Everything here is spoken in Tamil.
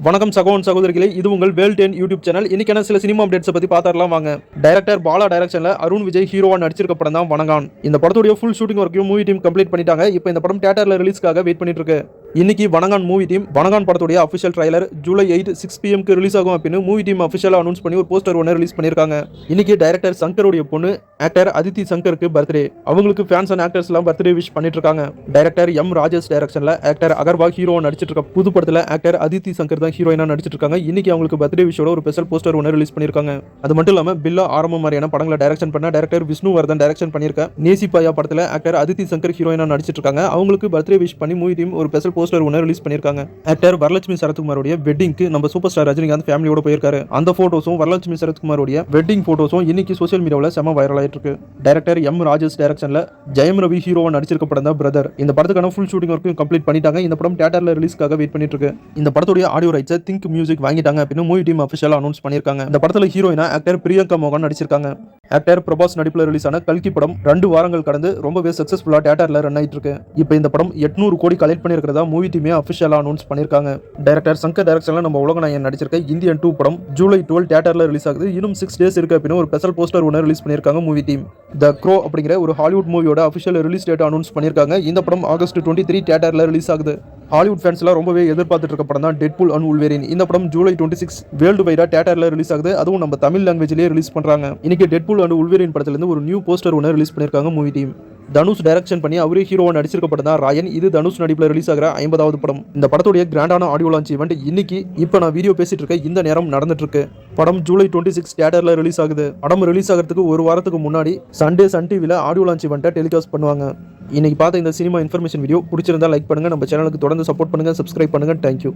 வணக்கம் சகோதரன் சகோதரிகளே, இது உங்கள் வேல் 10 யூடியூப் சேனல். இன்னைக்கான சில சினிமா அப்டேட்ஸை பத்தி பார்த்துடலாம் வாங்க. டைரக்டர் பாலா டைரக்ஷன்ல அருண் விஜய் ஹீரோவா நடிச்சிருக்க படம் தான் வணங்கான். இந்த படத்துடைய ஃபுல் ஷூட்டிங் ஒர்க்கையும் மூவி டீம் கம்ப்ளீட் பண்ணிட்டாங்க. இப்போ இந்த படம் தியேட்டர்ல ரிலீஸ்க்காக வெயிட் பண்ணிட்டு இருக்கு. இன்னைக்கு வணங்கான் மூவி டீம் வணங்கான் படத்துடைய official trailer July 8 6 PM release ஆகும் அப்படின்னு மூவி டீம் அஃபிஷியலா அனௌன்ஸ் பண்ணி ஒரு போஸ்டர் ஒன்று ரிலீஸ் பண்ணிருக்காங்க. இன்னைக்கு டைரக்டர் சங்கருடைய பொண்ணு ஆக்டர் அதித்தி சங்கருக்கு பர்த்டே. அவங்களுக்கு ஃபேன்ஸ் அண்ட் ஆக்டர்ஸ் எல்லாம் பர்த்டே விஷ் பண்ணிட்டு இருக்காங்க. டைரக்டர் எம் ராஜேஷ் டைரக்ஷன்ல ஆக்டர் அகர்வா ஹீரோவா நடிச்சிட்டு இருக்க புது படத்துல ஆக்டர் அதித்தி சங்கர் தான் ஹீரோயினா நடிச்சிட்டு இருக்காங்க. இன்னைக்கு அவங்களுக்கு பர்த்டே விஷோட ஒரு ஸ்பெஷல் போஸ்டர் ஒன்று ரிலீஸ் பண்ணிருக்காங்க. அது மட்டும் இல்லாம பில்லா ஆரம்பம் மாதிரியான படங்களை டைரக்ஷன் பண்ண டைரக்டர் விஷ்ணுவர்தன் டைரக்ஷன் பண்ணிருக்க நேசிபாயா படத்துல ஆக்டர் அதித்தி சங்கர் ஹீரோயினா நடிச்சிட்டு இருக்காங்க. அவங்களுக்கு பர்த்டே விஷ் பண்ணி மூவி டீம் ஒரு ஸ்பெஷல் போஸ்டர் ஒன்று ரிலீஸ் பண்ணிருக்காங்க. ஆக்டர் வரலட்சுமி சரத்குமாரோட வெட்டிங்க்கு நம்ம சூப்பர் ஸ்டார் ரஜினிகாந்த் ஃபேமிலியோட போயிருக்காரு. அந்த போட்டோஸும் வரலட்சுமி சரத்குமாரோட வெட்டிங் போட்டோஸும் இன்னைக்கு சோஷியல் மீடியாவில் செம வைரல் ஆயிட்டு இருக்கு. டைரக்டர் எம் ராஜேஷ் டைரக்ஷன்ல ஜெயம் ரவி ஹீரோவா நடிச்சிருக்க படம் தான் பிரதர். இந்த படத்துக்கான ஃபுல் ஷூட்டிங் ஒர்க்கும் கம்ப்ளீட் பண்ணிட்டாங்க. இந்த படம் தியேட்டர்ல ரிலீஸ்க்காக வெயிட் பண்ணிட்டு இருக்கு. இந்த படத்துடைய ஆடியோ ரைட்ஸை திங்க் மியூசிக் வாங்கிட்டாங்க அப்படின்னு மூவி டீம் அஃபிஷியலா அனௌன்ஸ் பண்ணிருக்காங்க. இந்த படத்துல ஹீரோயினா ஆக்டர் பிரியங்கா மோகன் நடிச்சிருக்காங்க. ஆக்டர் பிரபாஸ் நடிப்புல ரிலீஸ் ஆன கல்கி படம் 2 வாரங்கள் கடந்து ரொம்பவே சக்சஸ்ஃபுல்லா தியேட்டர்ல ரன் ஆயிட்டு இருக்கு. இப்போ இந்த படம் 800 கோடி கலெக்ட் பண்ணிருக்கிறதா மூவி டீமே அஃபிஷியலா அனௌன்ஸ் பண்ணிருக்காங்க. டைரக்டர் சங்கர் டைரக்ஷன்ல நம்ம உலகநாயகன் நடிச்சிருக்க இந்தியன் 2 படம் ஜூலை 12 தியேட்டர்ல ரிலீஸ் ஆகுது. இன்னும் 6 டேஸ் இருக்கு அப்படின்னு ஒரு ஸ்பெஷல் போஸ்டர் ஒன்று ரிலீஸ் பண்ணிருக்காங்க மூவி டீம். த க்ரோ அப்படிங்கிற ஒரு ஹாலிவுட் மூவியோட அஃபிஷியல் ரிலீஸ் டேட் அனௌன்ஸ் பண்ணிருக்காங்க. இந்த படம் ஆகஸ்ட் 23 தியேட்டர்ல ரிலீஸ் ஆகுது. ஹாலிவுட் ஃபேன்ஸ் எல்லாம் ரொம்பவே எதிர்பார்த்துட்டு இருக்க படம் தான் டெட்பூல் அண்ட் வூல்வெரின். இந்த படம் ஜூலை 26 வேர்ல்டு வைடா தியேட்டர்ல ரிலீஸ் ஆகுது. அதுவும் நம்ம தமிழ் லாங்குவேஜ்லயே ரிலீஸ் பண்றாங்க. இன்னைக்கு டெட்பூல் அண்ட் வூல்வெரின் படத்துல இருந்து ஒரு நியூ போஸ்டர் ஒன்று ரிலீஸ் பண்ணிருக்காங்க மூவி டீம். தனுஷ் டைரக்ஷன் பண்ணி அவரே ஹீரோவா நடிச்சிருக்க படம் தான் ராயன். இது தனுஷ் நடிப்புல ரிலீஸ் ஆகிற 50வது படம். இந்த படத்துடைய கிராண்டான ஆடியோ லான்ச் ஈவெண்ட் இன்னைக்கு இப்போ நான் வீடியோ பேசிட்டு இருக்க இந்த நேரம் நடந்துட்டு இருக்கு. படம் ஜூலை 26 தியேட்டர்ல ரிலீஸ் ஆகுது. படம் ரிலீஸ் ஆகிறதுக்கு ஒரு வாரத்துக்கு முன்னாடி சண்டே சன் டிவில ஆடியோ லான்ச் ஈவெண்ட்டை டெலிகாஸ்ட் பண்ணுவாங்க. இன்னைக்கு பார்த்த இந்த சினிமா இன்ஃபர்மேஷன் வீடியோ பிடிச்சிருந்தா லைக் பண்ணுங்க. நம்ம சேனலுக்கு தொடர்ந்து சப்போர்ட் பண்ணுங்க, சப்ஸ்கிரைப் பண்ணுங்க. தேங்க்யூ.